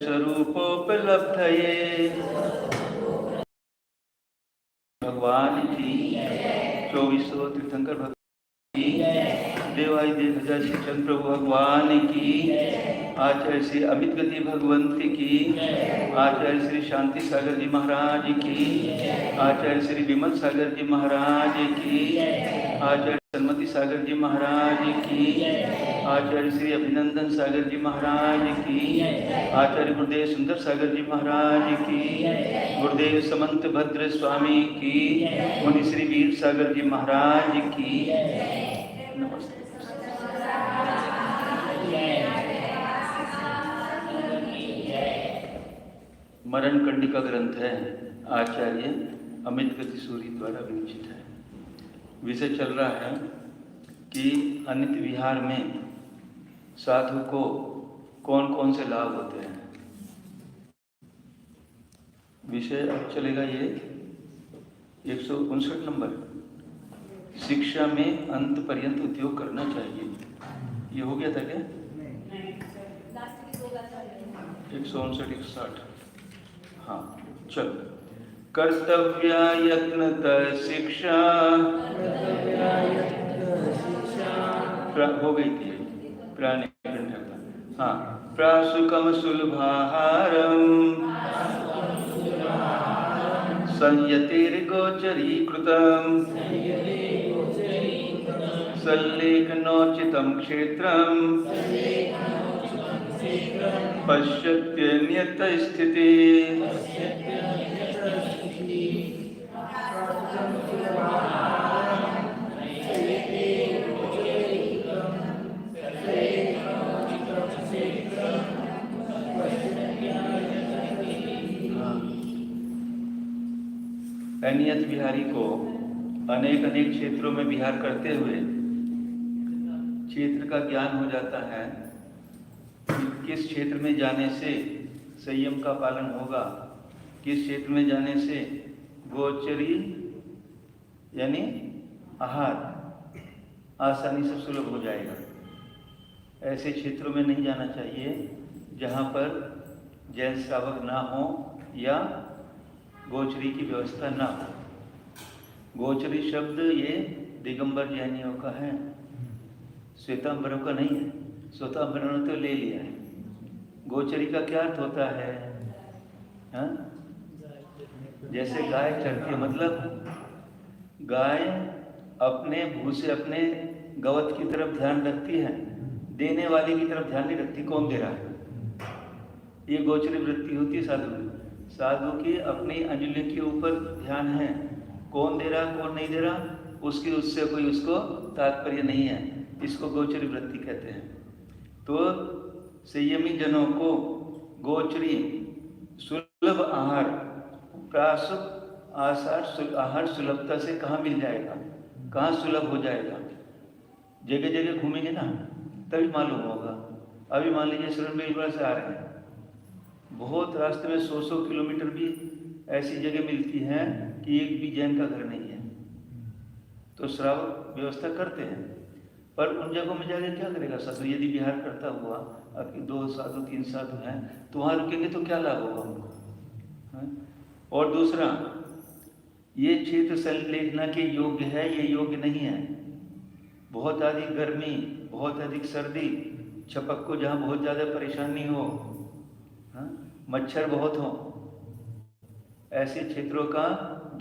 स्वरूपोपलब्धये भगवान की 2400 तीर्थंकर भगवान की देवादिदेव राजा श्री चंद्र प्रभु भगवान की आचार्य श्री अमित गति भगवंत की आचार्य श्री शांति सागर जी महाराज की आचार्य श्री विमल सागर जी महाराज की आचार्य सन्मति सागर जी महाराज की आचार्य श्री अभिनंदन सागर जी महाराज की आचार्य गुरुदेव सुंदर सागर जी महाराज की गुरुदेव समंत भद्र स्वामी की मुनि श्री वीर सागर जी महाराज की नमस्ते। मरण कंडिका ग्रंथ है, आचार्य अमित गति सूरी द्वारा विरचित है। विषय चल रहा है कि अनित्य विहार में साधु को कौन कौन से लाभ होते हैं। विषय अब चलेगा ये 159 नंबर, शिक्षा में अंत पर्यंत उद्योग करना चाहिए। ये हो गया था क्या? 159 160। हाँ चल। कर्तव्या यत्नतः शिक्षा हो गई थी प्राणी कंठक। हाँ, प्रासुकम सुलभाहारम संयतिर्गोचरीकृतम् सल्लेखनोचितं क्षेत्रं पश्यत्यन्यतस्थितिः। अनियत विहारी को अनेक अनेक क्षेत्रों में विहार करते हुए क्षेत्र का ज्ञान हो जाता है कि किस क्षेत्र में जाने से संयम का पालन होगा, किस क्षेत्र में जाने से गोचरी यानी आहार आसानी से सुलभ हो जाएगा। ऐसे क्षेत्रों में नहीं जाना चाहिए जहाँ पर जैन श्रावक ना हो या गोचरी की व्यवस्था ना हो। गोचरी शब्द ये दिगंबर जैनियों का है, श्वेतांबरों का नहीं है। श्वेतांबरों ने तो ले लिया है। गोचरी का क्या अर्थ होता है? हाँ? जैसे गाय चरती है, मतलब गाय अपने भूसे अपने गवत की तरफ ध्यान रखती है, देने वाले की तरफ ध्यान नहीं रखती कौन दे रहा है। ये गोचरी वृत्ति होती है साधु की। साधु की अपनी अंजलि के ऊपर ध्यान है, कौन दे रहा कौन नहीं दे रहा उसकी उससे कोई उसको तात्पर्य नहीं है। इसको गोचरी वृत्ति कहते हैं। तो संयमी जनों को गोचरी सुलभ आहार प्रासुक आहार सुलभता से कहाँ मिल जाएगा, कहाँ सुलभ हो जाएगा। जगह जगह घूमेंगे ना तभी मालूम होगा। अभी मान लीजिए सुरनबेलगुड़ा से आ रहे हैं, बहुत रास्ते में 100 किलोमीटर भी ऐसी जगह मिलती है कि एक भी जैन का घर नहीं है। तो श्रावक व्यवस्था करते हैं, पर उन जगहों में जाकर क्या करेगा साधु? यदि विहार करता हुआ आपके 2 साधु 3 साधु हैं तो वहाँ रुकेंगे तो क्या लाभ होगा उनको? और दूसरा, ये क्षेत्र संलेखना के योग्य है, ये योग्य नहीं है। बहुत अधिक गर्मी, बहुत अधिक सर्दी, छपक को जहाँ बहुत ज़्यादा परेशानी हो, मच्छर बहुत हो, ऐसे क्षेत्रों का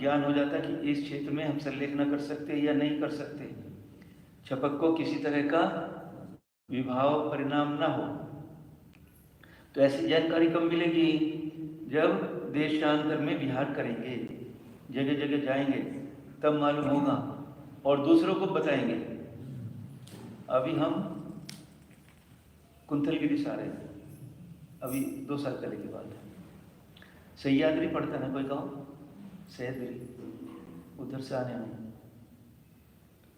ज्ञान हो जाता है कि इस क्षेत्र में हम संलेखना कर सकते हैं या नहीं कर सकते। छपक को किसी तरह का विभाव परिणाम ना हो। तो ऐसी जानकारी कब मिलेगी? जब देशांतर में विहार करेंगे, जगह जगह जाएंगे, तब मालूम होगा और दूसरों को बताएंगे। अभी हम कुंथलगिरी से आ रहे हैं, अभी 2 साल पहले की बात है। सह्याद्री पड़ता है ना कोई गाँव, सह्याद्री, उधर से आने में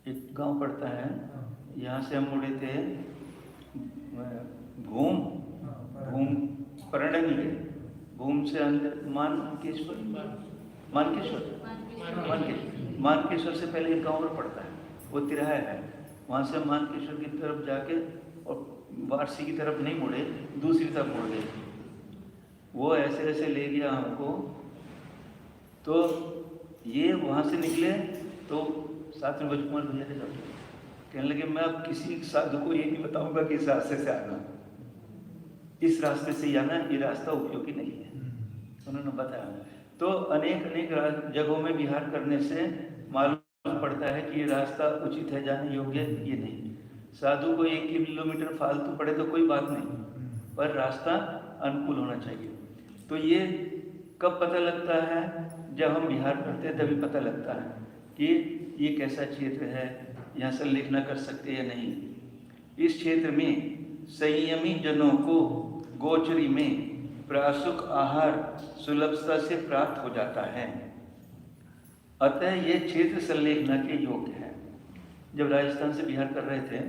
एक गांव पड़ता है। यहाँ से हम मुड़े थे घूम परंडनी के, घूम से अंदर मानकेश्वर से पहले एक गांव और पड़ता है, वो तिराहा है। वहाँ से मानकेश्वर की तरफ जाके और वारसी की तरफ नहीं मुड़े, दूसरी तरफ मुड़ गए। वो ऐसे ऐसे ले गया हमको। तो ये वहाँ से निकले तो साथ में बचकुमार भैया के जाते कहने लगे मैं अब किसी साधु को ये नहीं बताऊंगा कि इस रास्ते से आना, इस रास्ते से आना, ये रास्ता उपयोगी नहीं है। उन्होंने बताया। तो अनेक अनेक जगहों में विहार करने से मालूम पड़ता है कि ये रास्ता उचित है, जाने योग्य ये नहीं। साधु को 1 किलोमीटर फालतू पड़े तो कोई बात नहीं, पर रास्ता अनुकूल होना चाहिए। तो ये कब पता लगता है? जब हम विहार करते हैं तभी पता लगता है कि ये कैसा क्षेत्र है, यहाँ से लेखना कर सकते या नहीं। इस क्षेत्र में संयमी जनों को गोचरी में प्रासुक आहार सुलभता से प्राप्त हो जाता है, अतः ये क्षेत्र संलेखना के योग्य है। जब राजस्थान से बिहार कर रहे थे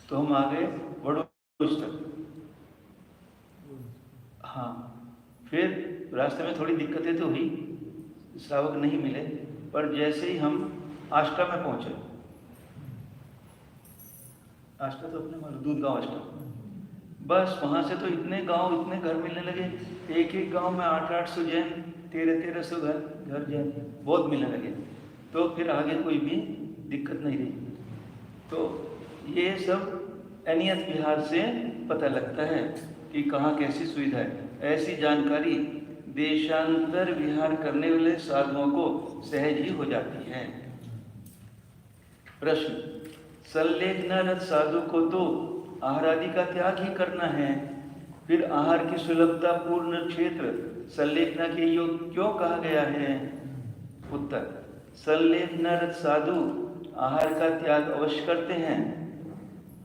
तो हम आ गए बड़ोज तक। हाँ, फिर रास्ते में थोड़ी दिक्कतें तो हुई, श्रावक नहीं मिले, पर जैसे ही हम आष्टा में पहुंचे, आष्टा तो अपने मालूम, दूधगांव आष्टा, बस वहां से तो इतने गांव, इतने घर मिलने लगे। एक एक गांव में 800 जैन, 1300 घर जैन बहुत मिलने लगे। तो फिर आगे कोई भी दिक्कत नहीं रही। तो ये सब अनियत विहार से पता लगता है कि कहाँ कैसी सुविधा है। ऐसी जानकारी देशांतर विहार करने वाले साधुओं को सहज ही हो जाती है। प्रश्न: संलेखनारत साधु को तो आहार आदि का त्याग ही करना है, फिर आहार की सुलभता पूर्ण क्षेत्र संलेखना के योग क्यों कहा गया है? उत्तर: संलेखनारत साधु आहार का त्याग अवश्य करते हैं,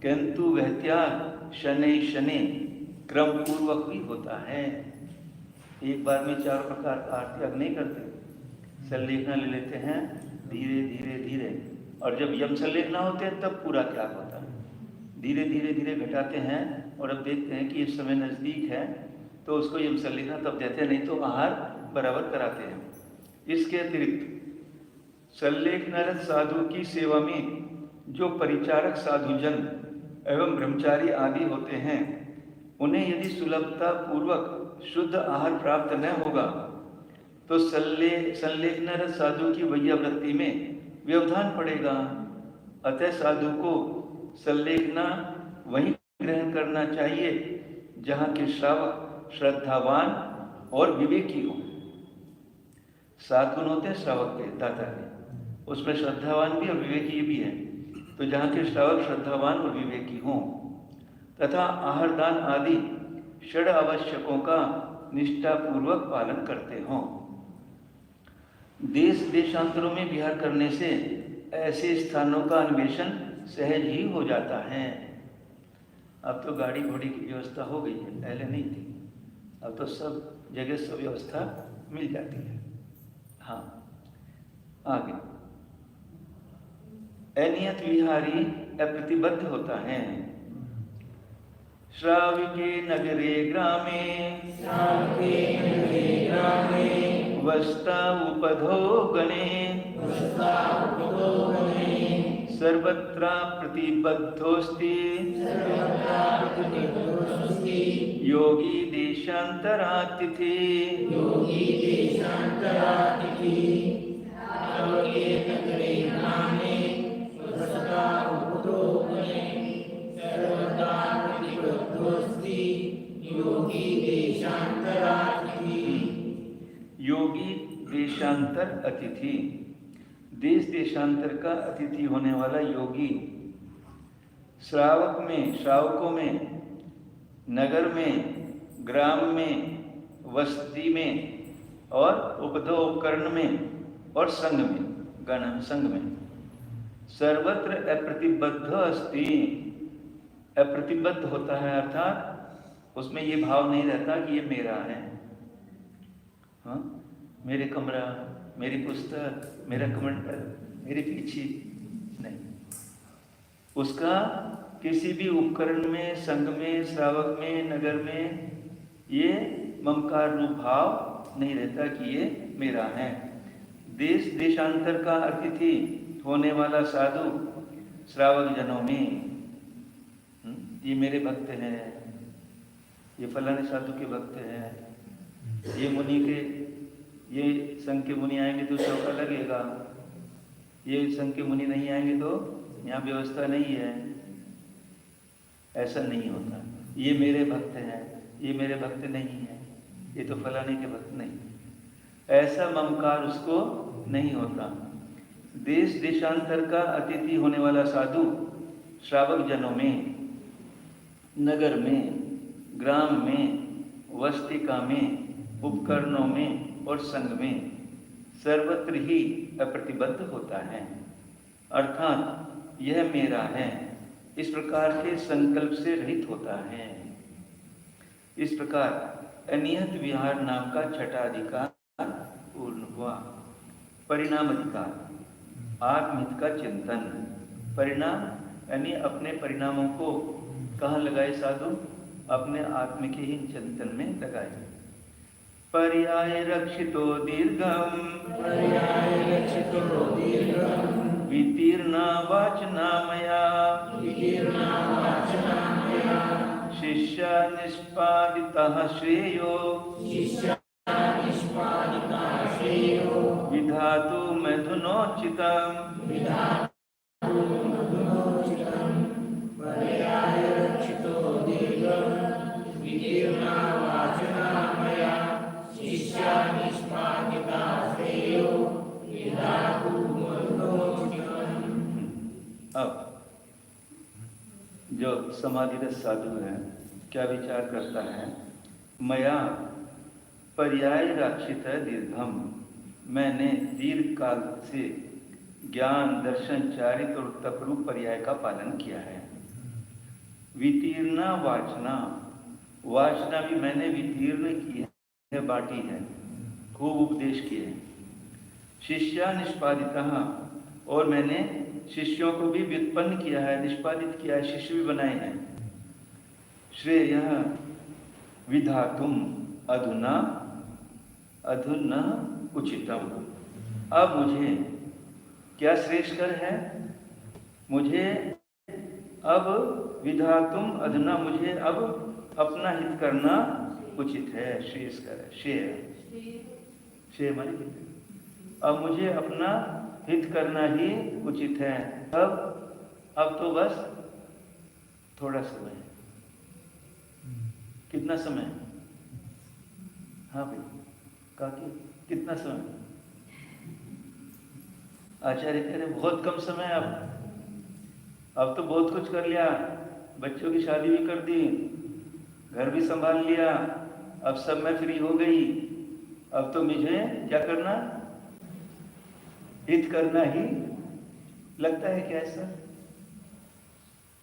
किंतु वह त्याग शनै शनै क्रम पूर्वक भी होता है। एक बार में 4 प्रकार का आहार त्याग नहीं करते, संलेखना ले लेते हैं धीरे धीरे धीरे, और जब यम संलेखना होते हैं तब पूरा त्याग होता है। धीरे धीरे धीरे घटाते हैं, और अब देखते हैं कि इस समय नज़दीक है तो उसको यम संलेखना तब देते हैं, नहीं तो आहार बराबर कराते हैं। इसके अतिरिक्त संलेखनारत साधु की सेवा में जो परिचारक साधुजन एवं ब्रह्मचारी आदि होते हैं, उन्हें यदि सुलभता पूर्वक शुद्ध आहार प्राप्त न होगा तो संलेखनारत साधु की वैयावृत्ति में व्यवधान पड़ेगा। अतः साधु को संलेखना वहीं ग्रहण करना चाहिए जहाँ के श्रावक श्रद्धावान और विवेकी हो। 7 गुण होते हैं श्रावक के, दाता के, उसमें श्रद्धावान भी और विवेकी भी है। तो जहाँ के श्रावक श्रद्धावान और विवेकी हों तथा आहार दान आदि षड आवश्यकों का निष्ठापूर्वक पालन करते हों। देश देशांतरों में विहार करने से ऐसे स्थानों का अन्वेषण सहज ही हो जाता है। अब तो गाड़ी घोड़ी की व्यवस्था हो गई है, पहले नहीं थी। अब तो सब जगह सब व्यवस्था मिल जाती है। हाँ, आगे अनियत विहारी अप्रतिबद्ध होता है। श्राविके नगरे ग्रामे वस्ता उपधो गणे सर्वत्र प्रतिबद्धोस्ति योगी देशांतरातिथि। योगी देशांतर अतिथि, देश देशांतर का अतिथि होने वाला योगी श्रावकों में, नगर में, ग्राम में, वस्ती में और उपकरण में और संघ में, संघ में सर्वत्र अप्रतिबद्ध अस्ति। अप्रतिबद्ध होता है अर्थात उसमें ये भाव नहीं रहता कि ये मेरा है, हाँ, मेरे कमरा, मेरी पुस्तक, मेरा कमंडल, मेरी पीछी, नहीं। उसका किसी भी उपकरण में, संघ में, श्रावक में, नगर में ये ममकार रूप भाव नहीं रहता कि ये मेरा है। देश देशांतर का अतिथि होने वाला साधु श्रावक जनों में ये मेरे भक्त हैं, ये फलाने साधु के भक्त हैं, ये मुनि के, ये संघ के मुनि आएंगे तो चौका लगेगा, ये संघ के मुनि नहीं आएंगे तो यहाँ व्यवस्था नहीं है। ऐसा नहीं होता। ये मेरे भक्त हैं, ये मेरे भक्त नहीं है, ये तो फलाने के भक्त नहीं, ऐसा ममकार उसको नहीं होता। देश देशांतर का अतिथि होने वाला साधु श्रावक जनों में, नगर में, ग्राम में, वस्तिका में, उपकरणों में और संघ में सर्वत्र ही अप्रतिबद्ध होता है, अर्थात यह मेरा है, इस प्रकार के संकल्प से रहित होता है। इस प्रकार अनियत विहार नाम का छठा अधिकार पूर्ण हुआ। परिणाम अधिकार, आत्महित का चिंतन। परिणाम यानी अपने परिणामों को कहाँ लगाए साधु? अपने आत्म के ही चिंतन में लगाए। पर्याय रक्षितो दीर्घम, वितीर्णा वाचना मया, शिष्य निष्पादितः श्रेयो, विधातु मैथुनोचितम्। अब जो समाधिरत साधु है क्या विचार करता है? मया पर्याय रक्षित दीर्घम, मैंने दीर्घ काल से ज्ञान, दर्शन, चारित्र और तपरूप पर्याय का पालन किया है। वितीर्णा वाचना, वाचना भी मैंने वितीर्ण की है, बांटी है, खूब उपदेश किए। शिष्या निष्पादिता, और मैंने शिष्यों को भी व्युत्पन्न किया है, निष्पादित किया है, शिष्य भी बनाए हैं। श्रेय विधातुम अधुना अधुना उचितम, अब मुझे क्या श्रेष्ठकर है? मुझे अब विधातुम अधुना, मुझे अब अपना हित करना उचित है, श्रेष्ठकर है। श्रेय माने अब मुझे अपना हित करना ही उचित है। अब तो बस थोड़ा समय। कितना समय? हाँ भाई, काकी कितना समय? आचार्य कह रहे बहुत कम समय। अब तो बहुत कुछ कर लिया, बच्चों की शादी भी कर दी, घर भी संभाल लिया, अब सब मैं फ्री हो गई। अब तो मुझे क्या करना? हित करना ही लगता है। क्या ऐसा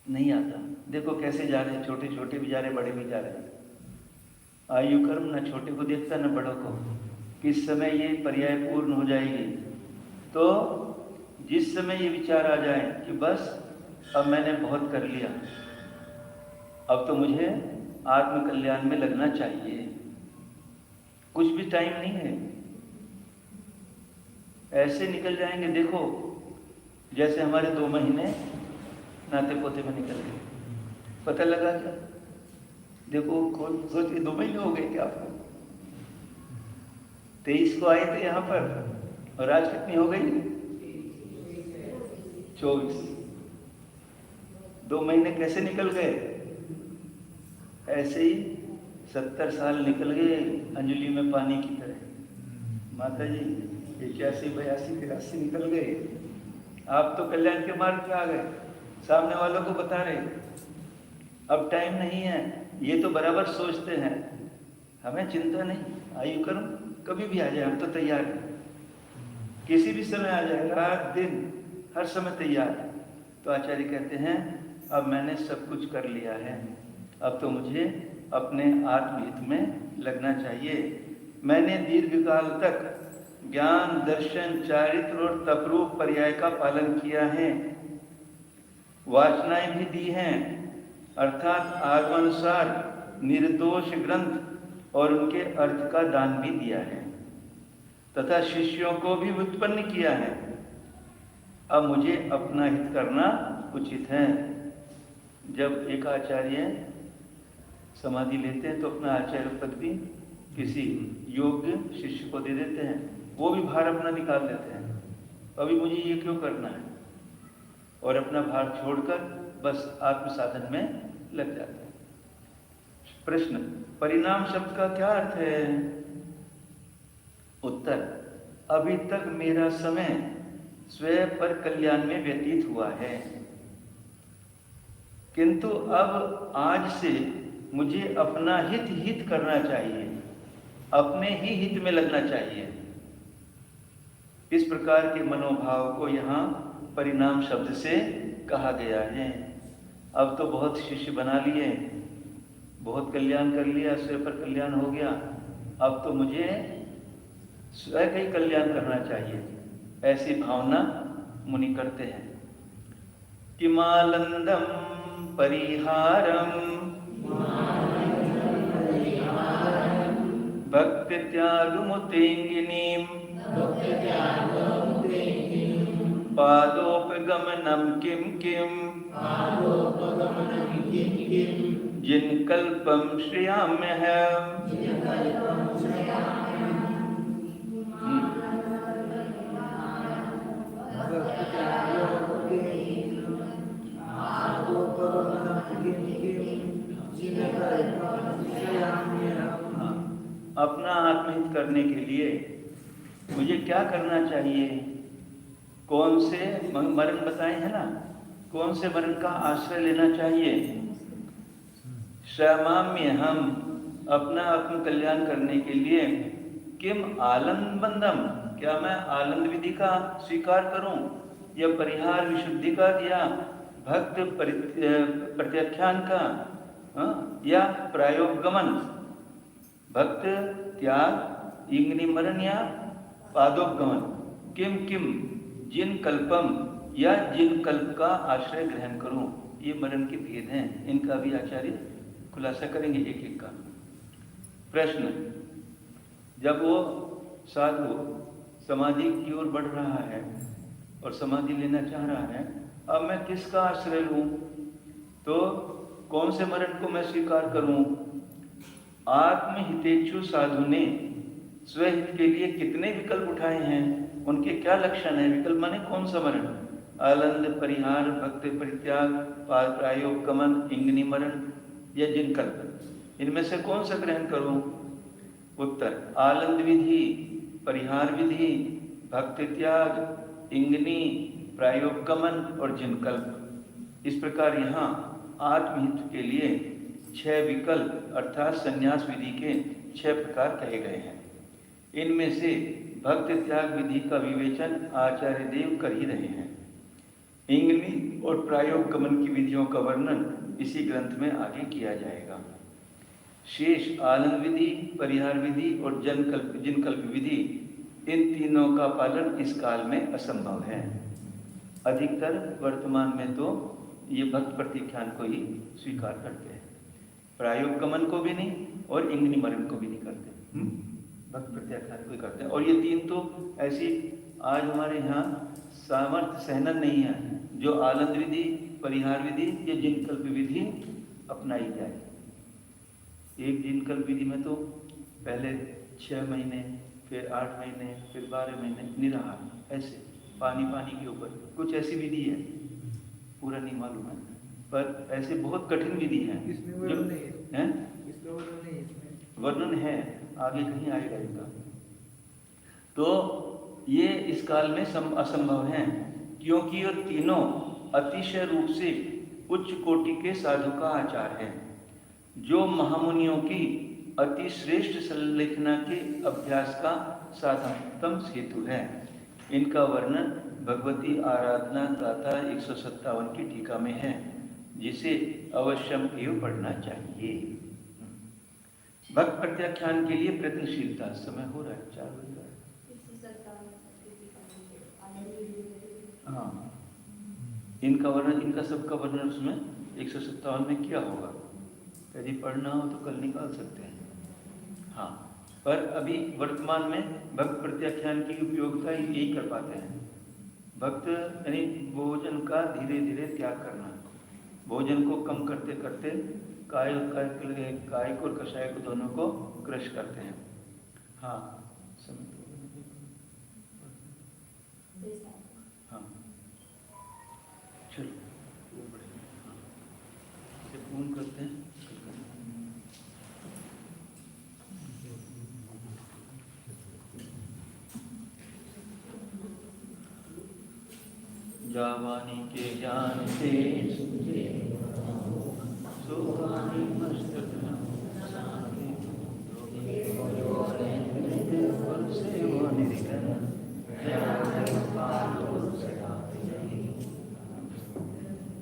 नहीं आता? देखो कैसे जा रहे हैं, छोटे छोटे भी जा रहे, बड़े भी जा रहे हैं। आयु कर्म न छोटे को देखता न बड़ों को। किस समय ये पर्याय पूर्ण हो जाएगी? तो जिस समय ये विचार आ जाए कि बस अब मैंने बहुत कर लिया, अब तो मुझे आत्म कल्याण में लगना चाहिए, कुछ भी टाइम नहीं है, ऐसे निकल जाएंगे। देखो जैसे हमारे 2 महीने नाते पोते में निकल गए, पता लगा क्या? देखो सोचिए 2 महीने हो गए क्या आपको? 23 को आए थे यहाँ पर और आज कितनी हो गई? 24। 2 महीने कैसे निकल गए? ऐसे ही 70 साल निकल गए अंजलि में पानी की तरह। माता जी 81, 82, 83 निकल गए। आप तो कल्याण के मार्ग पे आ गए, सामने वालों को बता रहे अब टाइम नहीं है। ये तो बराबर सोचते हैं, हमें चिंता नहीं, आयु कर्म कभी भी आ जाए, हम तो तैयार हैं, किसी भी समय आ जाए, रात दिन हर समय तैयार है। तो आचार्य कहते हैं अब मैंने सब कुछ कर लिया है, अब तो मुझे अपने आत्महित में लगना चाहिए। मैंने दीर्घकाल तक ज्ञान, दर्शन, चारित्र और तपरूप पर्याय का पालन किया है, वाचनाएं भी दी हैं, अर्थात आगमानुसार निर्दोष ग्रंथ और उनके अर्थ का दान भी दिया है, तथा शिष्यों को भी उत्पन्न किया है। अब मुझे अपना हित करना उचित है। जब एक आचार्य समाधि लेते हैं तो अपना आचार्य पद भी किसी योग्य शिष्य को दे देते हैं, वो भी भार अपना निकाल देते हैं, अभी मुझे ये क्यों करना है, और अपना भार छोड़कर बस आत्म साधन में लग जाते हैं। प्रश्न, परिणाम शब्द का क्या अर्थ है? उत्तर, अभी तक मेरा समय स्वयं पर कल्याण में व्यतीत हुआ है, किंतु अब आज से मुझे अपना हित करना चाहिए, अपने ही हित में लगना चाहिए। इस प्रकार के मनोभाव को यहाँ परिणाम शब्द से कहा गया है। अब तो बहुत शिष्य बना लिए, बहुत कल्याण कर लिया, स्वयं पर कल्याण हो गया, अब तो मुझे स्वयं का ही कल्याण करना चाहिए, ऐसी भावना मुनि करते हैं। किमालंदम परिहारम भक्ति त्यागमुतेंगिनीम पादोपगमनम किम किम जिन कल्पम श्रियाम्यहम्। अपना आत्महित करने के लिए मुझे क्या करना चाहिए? कौन से मरण बताए हैं ना, कौन से मरण का आश्रय लेना चाहिए? श्रमाम्य हम, अपना आत्म कल्याण करने के लिए किम आनंद बंधम, क्या मैं आनंद विधि का स्वीकार करूं, या परिहार विशुद्धि का, या भक्त प्रत्याख्यान का, या प्रायोगमन भक्त त्याग इंगनी मरण या पादोपगमन, किम किम जिन कल्पम, या जिन कल्प का आश्रय ग्रहण करूं। ये मरण के भेद हैं, इनका भी आचार्य खुलासा करेंगे एक एक का। प्रश्न, जब वो साधु समाधि की ओर बढ़ रहा है और समाधि लेना चाह रहा है, अब मैं किसका आश्रय लूं, तो कौन से मरण को मैं स्वीकार करूं? आत्महितेच्छु साधु ने स्वहित के लिए कितने विकल्प उठाए हैं, उनके क्या लक्षण है? विकल्प माने कौन सा मरण? आनंद, परिहार, भक्ति परित्याग, प्रायोगमन, इंगनी मरण या जिन कल्प, इनमें से कौन सा ग्रहण करूं? उत्तर, आनंद विधि, परिहार विधि, भक्ति त्याग, इंगनी, प्रायोगमन और जिन कल्प। इस प्रकार यहाँ आत्महित के लिए 6 विकल्प अर्थात संन्यास विधि के 6 प्रकार कहे गए हैं। इनमें से भक्ति त्याग विधि का विवेचन आचार्य देव कर ही रहे हैं। इंगनी और प्रायोगमन की विधियों का वर्णन इसी ग्रंथ में आगे किया जाएगा। शेष आनंद विधि, परिहार विधि और जिन कल्प विधि, इन तीनों का पालन इस काल में असंभव है। अधिकतर वर्तमान में तो ये भक्त प्रत्याख्यान को ही स्वीकार करते हैं, प्रायोगमन को भी नहीं और इंगनी मरण को भी नहीं करते, भक्त प्रत्याख्यान को ही करते हैं। और ये तीन तो ऐसी आज हमारे यहाँ सामर्थ्य सहनन नहीं है जो आनंद विधि, परिहार विधि या जिन कल्प विधि अपनाई जाए। एक जिन कल्प विधि में तो पहले 6 महीने, फिर 8 महीने, फिर 12 महीने निराहार, ऐसे पानी के ऊपर कुछ ऐसी विधि है, पूरा नहीं मालूम है, पर ऐसे बहुत कठिन विधि है। वर्णन है, आगे कहीं आएगा इनका। तो ये इस काल में असंभव है, क्योंकि ये तीनों अतिशय रूप से उच्च कोटि के साधु का आचार है, जो महामुनियों की अति श्रेष्ठ संलेखना के अभ्यास का साधनतम हेतु है। इनका वर्णन भगवती आराधना गाथा 157 की टीका में है, जिसे अवश्यम एवं पढ़ना चाहिए। भक्त प्रत्याख्यान के लिए प्रयत्नशीलता, समय हो रहा है 4 बज रहा है। हाँ, इनका वर्णन, इनका सबका वर्णन उसमें 157 में किया होगा। यदि पढ़ना हो तो कल निकाल सकते हैं। हाँ, पर अभी वर्तमान में भक्त प्रत्याख्यान की उपयोगिता यही कर पाते हैं। भक्त यानी भोजन का धीरे धीरे त्याग करना, भोजन को कम करते करते कायिक और कषायक दोनों को क्रश करते हैं। हाँ हाँ चलो इसे पूर्ण करते हैं। जावानी के ज्ञान से सुवानी मस्त